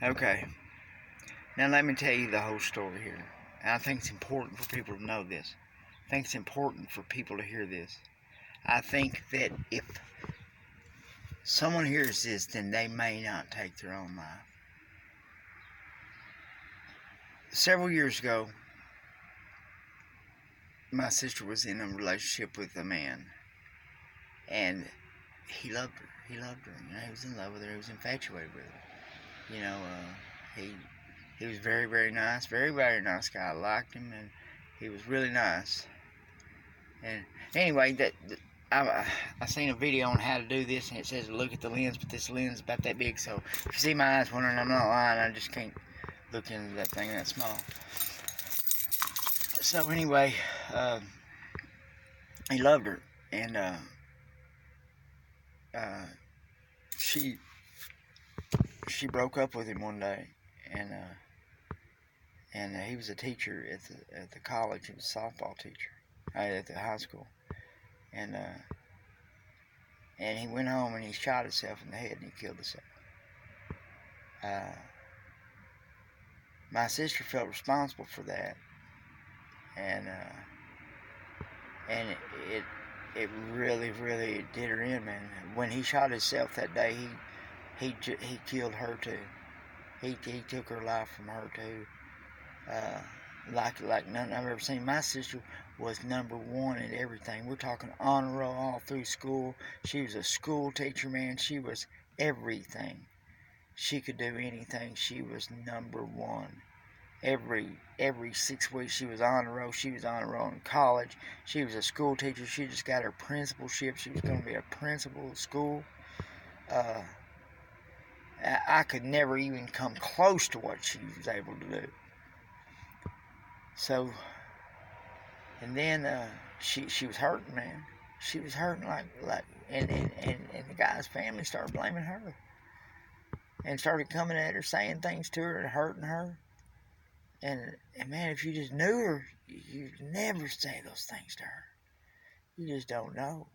Okay, now let me tell you the whole story here. And I think it's important for people to know this. I think it's important for people to hear this. I think that if someone hears this, then they may not take their own life. Several years ago, my sister was in a relationship with a man, and he loved her. He loved her. He was in love with her. He was infatuated with her. He was very, very nice. Very, very nice guy. I liked him, and he was really nice. And anyway, I seen a video on how to do this, and it says look at the lens, but this lens is about that big. So if you see my eyes wandering, I'm not lying. I just can't look into that thing that small. So anyway, he loved her, and she broke up with him one day, and he was a teacher at the college. He was a softball teacher at the high school, and he went home and he shot himself in the head and he killed himself. My sister felt responsible for that, and it really, really did her in, man. When he shot himself that day, he killed her too. He took her life from her too. Like nothing I've ever seen. My sister was #1 in everything. We're talking honor roll all through school. She was a school teacher, man. She was everything. She could do anything. She was #1. Every 6 weeks she was honor roll. She was honor roll in college. She was a school teacher. She just got her principalship. She was going to be a principal at school. I could never even come close to what she was able to do. So, and then she was hurting, man. She was hurting and the guy's family started blaming her and started coming at her, saying things to her and hurting her. And man, if you just knew her, you'd never say those things to her. You just don't know.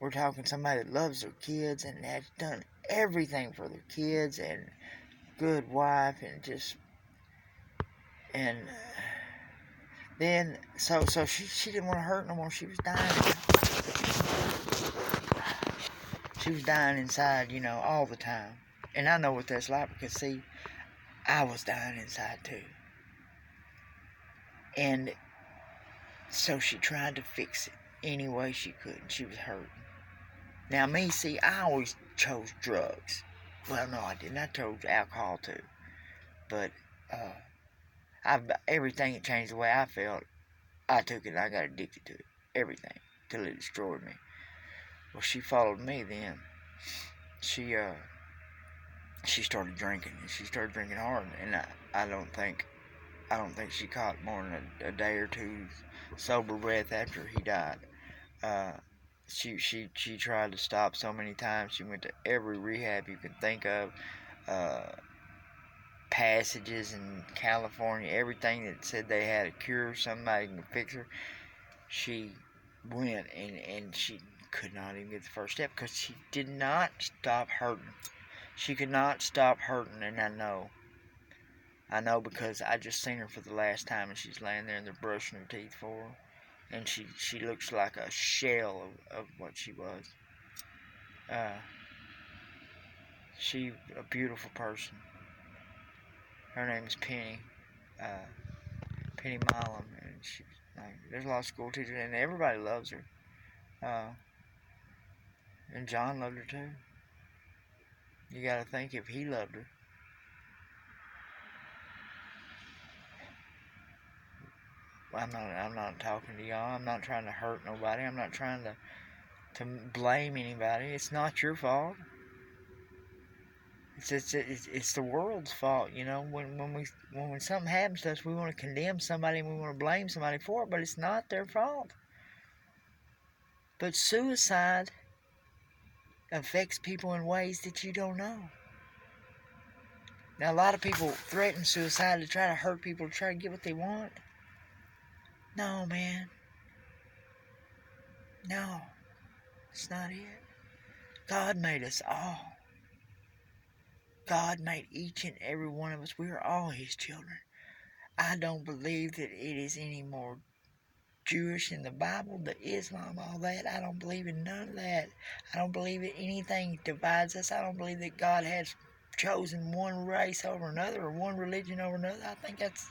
We're talking somebody that loves their kids and has done everything for their kids, and good wife, and then so she didn't want to hurt no more. She was dying. She was dying inside, all the time. And I know what that's like, because see, I was dying inside too. And so she tried to fix it any way she could, and she was hurting. Now me, see, I always chose drugs. Well, no, I didn't. I chose alcohol too. But everything that changed the way I felt, I took it and I got addicted to it. Everything. Till it destroyed me. Well, she followed me then. She started drinking, and she started drinking hard, and I don't think she caught more than a day or two sober breath after he died. She tried to stop so many times. She went to every rehab you could think of, passages in California, everything that said they had a cure, somebody can fix her. She went, and she could not even get the first step, because she did not stop hurting. She could not stop hurting, and I know because I just seen her for the last time, and she's laying there and they're brushing her teeth for her, and she looks like a shell of what she was. She a beautiful person. Her name is Penny Milam, and she's there's a lot of school teachers, and everybody loves her. And John loved her too. You got to think, if he loved her, I'm not talking to y'all. I'm not trying to hurt nobody. I'm not trying to blame anybody. It's not your fault. It's the world's fault, when something happens to us, we want to condemn somebody and we want to blame somebody for it, but it's not their fault. But suicide affects people in ways that you don't know. Now, a lot of people threaten suicide to try to hurt people, to try to get what they want. No, man. No. It's not it. God made us all. God made each and every one of us. We are all His children. I don't believe that it is any more Jewish in the Bible, the Islam, all that. I don't believe in none of that. I don't believe that anything divides us. I don't believe that God has chosen one race over another or one religion over another. I think that's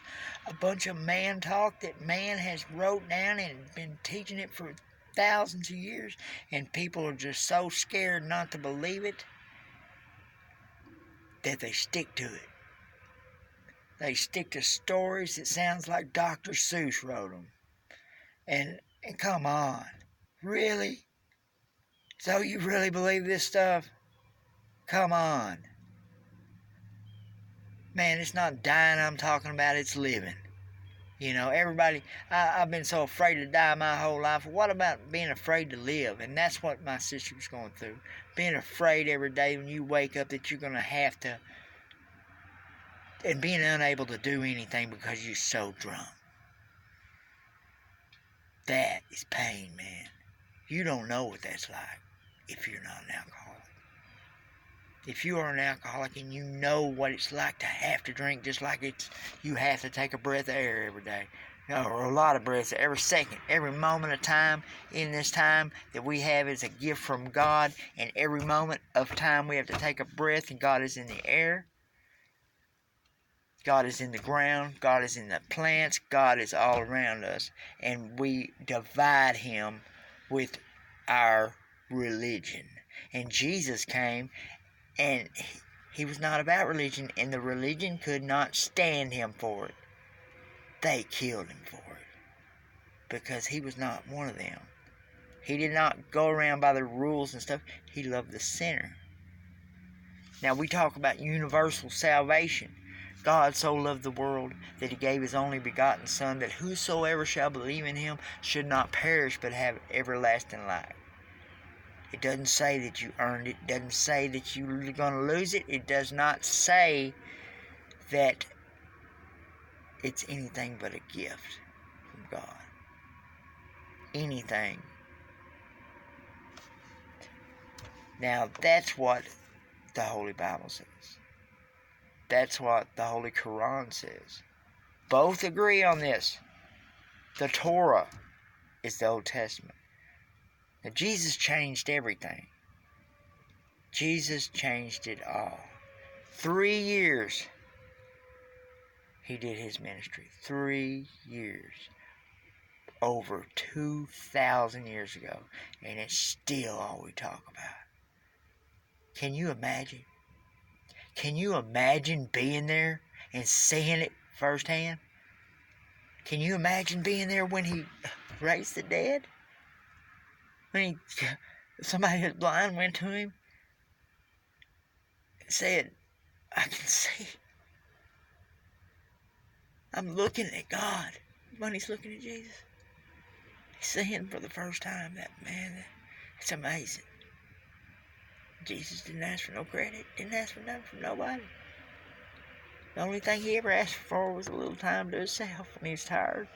a bunch of man talk that man has wrote down and been teaching it for thousands of years, and people are just so scared not to believe it that they stick to it. They stick to stories that sounds like Dr. Seuss wrote them. And come on, really? So you really believe this stuff? Come on. Man, it's not dying I'm talking about, it's living. You know, everybody, I've been so afraid to die my whole life. What about being afraid to live? And that's what my sister was going through. Being afraid every day when you wake up that you're going to have to, and being unable to do anything because you're so drunk. That is pain, man. You don't know what that's like if you're not an alcoholic. If you are an alcoholic and you know what it's like to have to drink, just like you have to take a breath of air every day, or a lot of breaths every second, every moment of time in this time that we have is a gift from God, and every moment of time we have to take a breath, and God is in the air, God is in the ground, God is in the plants, God is all around us, and we divide Him with our religion. And Jesus came, and He was not about religion, and the religion could not stand Him for it. They killed Him for it, because He was not one of them. He did not go around by the rules and stuff. He loved the sinner. Now, we talk about universal salvation. God so loved the world that He gave His only begotten Son, that whosoever shall believe in Him should not perish but have everlasting life. It doesn't say that you earned it. It doesn't say that you're going to lose it. It does not say that it's anything but a gift from God. Anything. Now, that's what the Holy Bible says. That's what the Holy Quran says. Both agree on this. The Torah is the Old Testament. Now, Jesus changed everything. Jesus changed it all. 3 years He did His ministry. 3 years. Over 2,000 years ago. And it's still all we talk about. Can you imagine? Can you imagine being there and seeing it firsthand? Can you imagine being there when He raised the dead? When somebody who's blind went to Him and said, I can see. I'm looking at God when He's looking at Jesus. He's seeing for the first time that, man, it's amazing. Jesus didn't ask for no credit, didn't ask for nothing from nobody. The only thing He ever asked for was a little time to Himself when He was tired.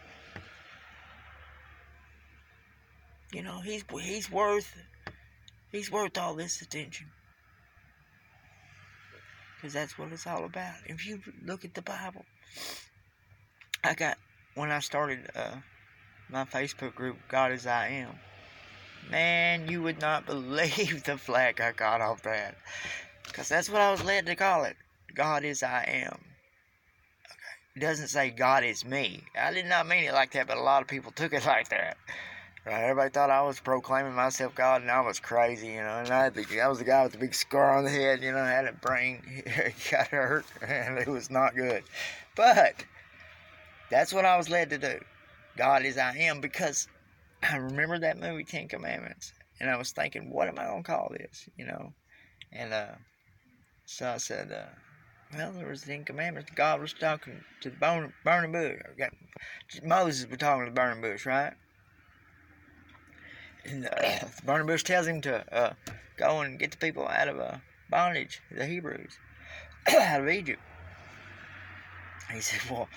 You know, he's worth all this attention. Because that's what it's all about. If you look at the Bible, when I started my Facebook group, God As I Am, man, you would not believe the flack I got off that. Because that's what I was led to call it. God As I Am. Okay. It doesn't say God Is Me. I did not mean it like that, but a lot of people took it like that. Right? Everybody thought I was proclaiming myself God, and I was crazy, you know. And I was the guy with the big scar on the head, you know, had a brain, got hurt, and it was not good. But that's what I was led to do. God As I Am, because I remember that movie, 10 Commandments, and I was thinking, what am I going to call this, you know? And so I said, well, there was 10 Commandments. God was talking to the burning bush. Moses was talking to the burning bush, right? And the burning bush tells him to go and get the people out of bondage, the Hebrews, out of Egypt. He said, well,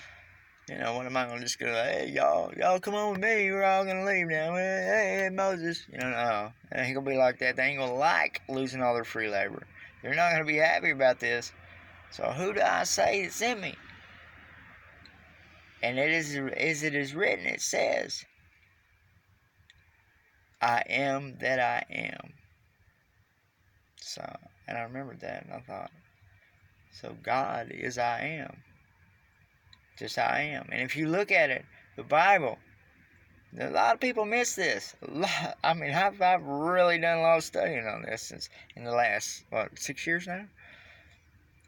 you know, what am I just going to, hey, y'all come on with me, we're all going to leave now. Hey, Moses. You know, no. It ain't going to be like that. They ain't going to like losing all their free labor. They're not going to be happy about this. So who do I say that sent me? And it is written, it says, I am that I am. So, and I remembered that, and I thought, so God is I am. Just I am. And if you look at it, the Bible, a lot of people miss this. I mean, I've really done a lot of studying on this since in the last, 6 years now?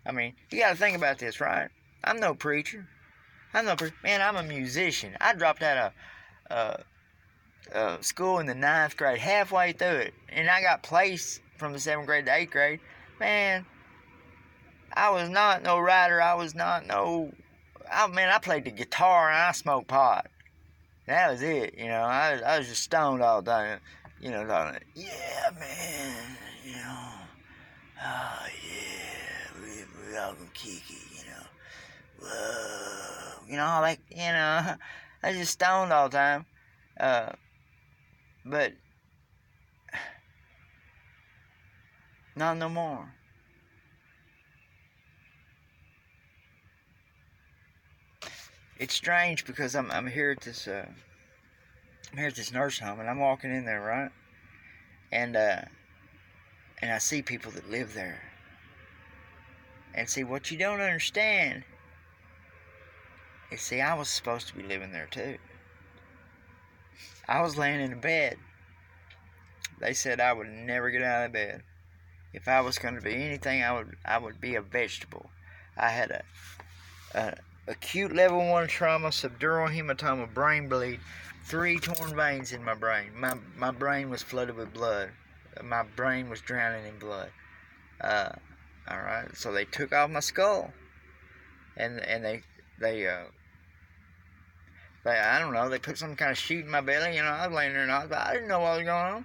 I mean, you got to think about this, right? I'm no preacher. Man, I'm a musician. I dropped out of school in the 9th grade, halfway through it. And I got placed from the 7th grade to 8th grade. Man, I was not no writer. I played the guitar and I smoked pot. That was it, I was just stoned all the time, talking, yeah, man, oh, yeah, we all gonna kick it, whoa, I was just stoned all the time, but not no more. It's strange because I'm here at this nursing home, and I'm walking in there, right? And I see people that live there. And see, what you don't understand is, see, I was supposed to be living there too. I was laying in a bed. They said I would never get out of bed. If I was going to be anything, I would be a vegetable. I had a acute level 1 trauma, subdural hematoma, brain bleed, 3 torn veins in my brain. My brain was flooded with blood. My brain was drowning in blood. Alright, so they took off my skull. And they I don't know, they put some kind of sheet in my belly. I was laying there and I didn't know what was going on.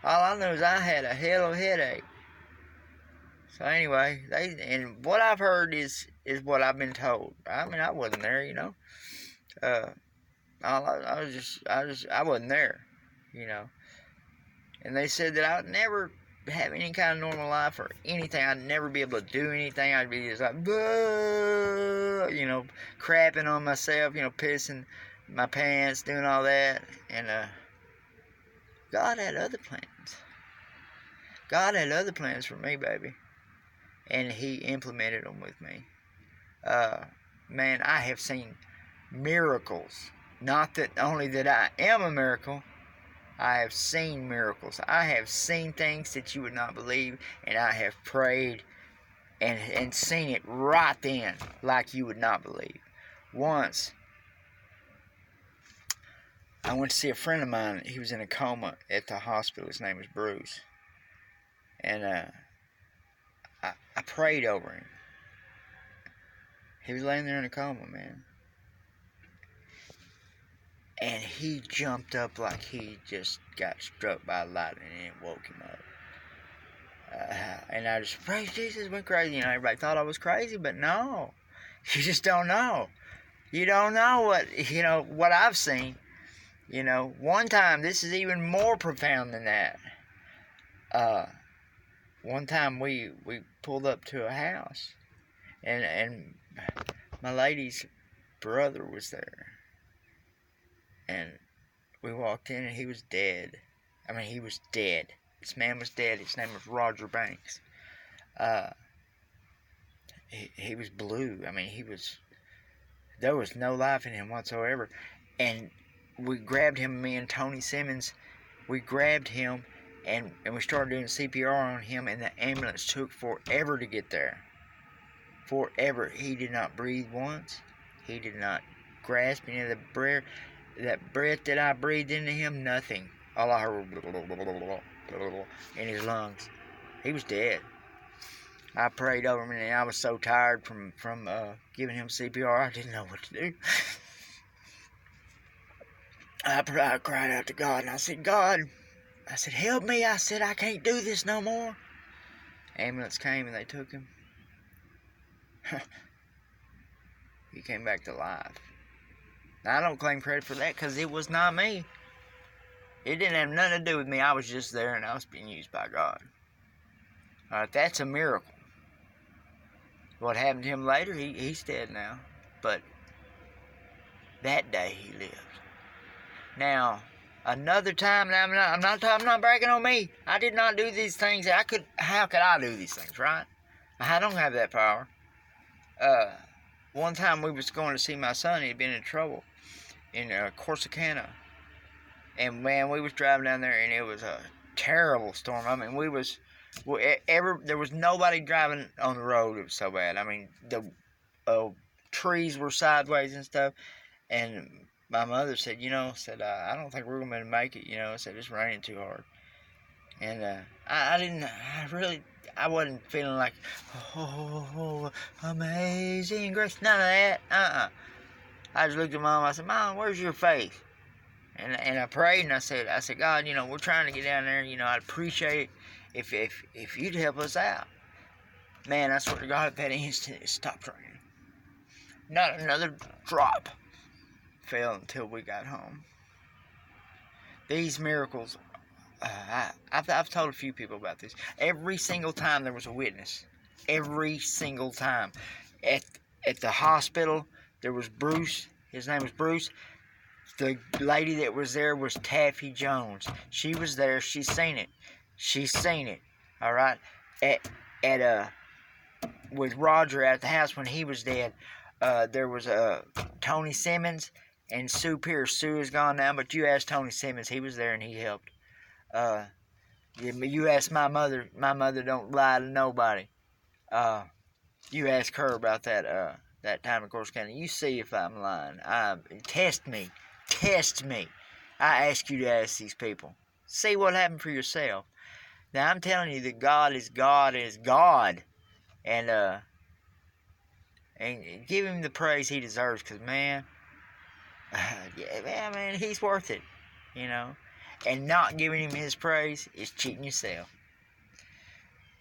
All I knew is I had a hell of a headache. So anyway, and what I've heard is what I've been told. I mean, I wasn't there, I wasn't there, And they said that I'd never have any kind of normal life or anything. I'd never be able to do anything. I'd be just like, crapping on myself, pissing my pants, doing all that. And God had other plans. God had other plans for me, baby. And He implemented them with me. Man, I have seen miracles. Not that only that I am a miracle, I have seen miracles. I have seen things that you would not believe, and I have prayed and seen it right then like you would not believe. Once, I went to see a friend of mine. He was in a coma at the hospital. His name was Bruce. And I prayed over him. He was laying there in a coma, man. And he jumped up like he just got struck by lightning and it woke him up. And I just, praise Jesus, went crazy. Everybody thought I was crazy, but no. You just don't know. You don't know what I've seen. One time, this is even more profound than that. One time we pulled up to a house. And my lady's brother was there. And we walked in and he was dead. I mean, he was dead. This man was dead. His name was Roger Banks. He was blue. I mean, there was no life in him whatsoever. And we grabbed him, me and Tony Simmons, we grabbed him and we started doing CPR on him, and the ambulance took forever to get there. Forever. He did not breathe once. He did not grasp any of the breath. That breath that I breathed into him, nothing. All I heard was in his lungs. He was dead. I prayed over him, and I was so tired from giving him CPR, I didn't know what to do. I cried out to God, and I said, God, help me. I said, I can't do this no more. Ambulance came, and they took him. He came back to life. Now, I don't claim credit for that because it was not me. It didn't have nothing to do with me. I was just there and I was being used by God. Alright, that's a miracle. What happened to him later, he's dead now. But that day he lived. Now, another time, now I'm not bragging on me. I did not do these things. How could I do these things, right? I don't have that power. One time we was going to see my son. He'd been in trouble in Corsicana. And man, we was driving down there, and it was a terrible storm. I mean, there was nobody driving on the road. It was so bad. I mean, the trees were sideways and stuff. And my mother said, I don't think we're going to make it, said it's raining too hard. And I wasn't feeling like, oh, amazing grace, none of that. I just looked at Mom, I said, Mom, where's your faith? And I prayed, and I said, God, we're trying to get down there, I'd appreciate it if you'd help us out. Man, I swear to God, at that instant, it stopped raining. Not another drop fell until we got home. These miracles, I've told a few people about this. Every single time there was a witness. Every single time. At the hospital, there was Bruce. His name was Bruce. The lady that was there was Taffy Jones. She was there. She's seen it. She's seen it. All right. With Roger at the house when he was dead, there was Tony Simmons and Sue Pierce. Sue is gone now, but you asked Tony Simmons. He was there and he helped. You asked my mother. My mother don't lie to nobody. You ask her about that time in Corsicana. You see if I'm lying. Test me. Test me. I ask you to ask these people. See what happened for yourself. Now, I'm telling you that God is God is God. And give him the praise he deserves. Because, man, he's worth it. And not giving him his praise is cheating yourself.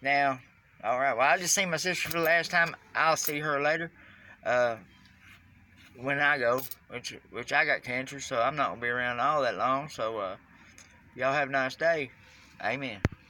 Now, alright, well, I just seen my sister for the last time. I'll see her later. When I go, which I got cancer, so I'm not going to be around all that long. So, y'all have a nice day. Amen.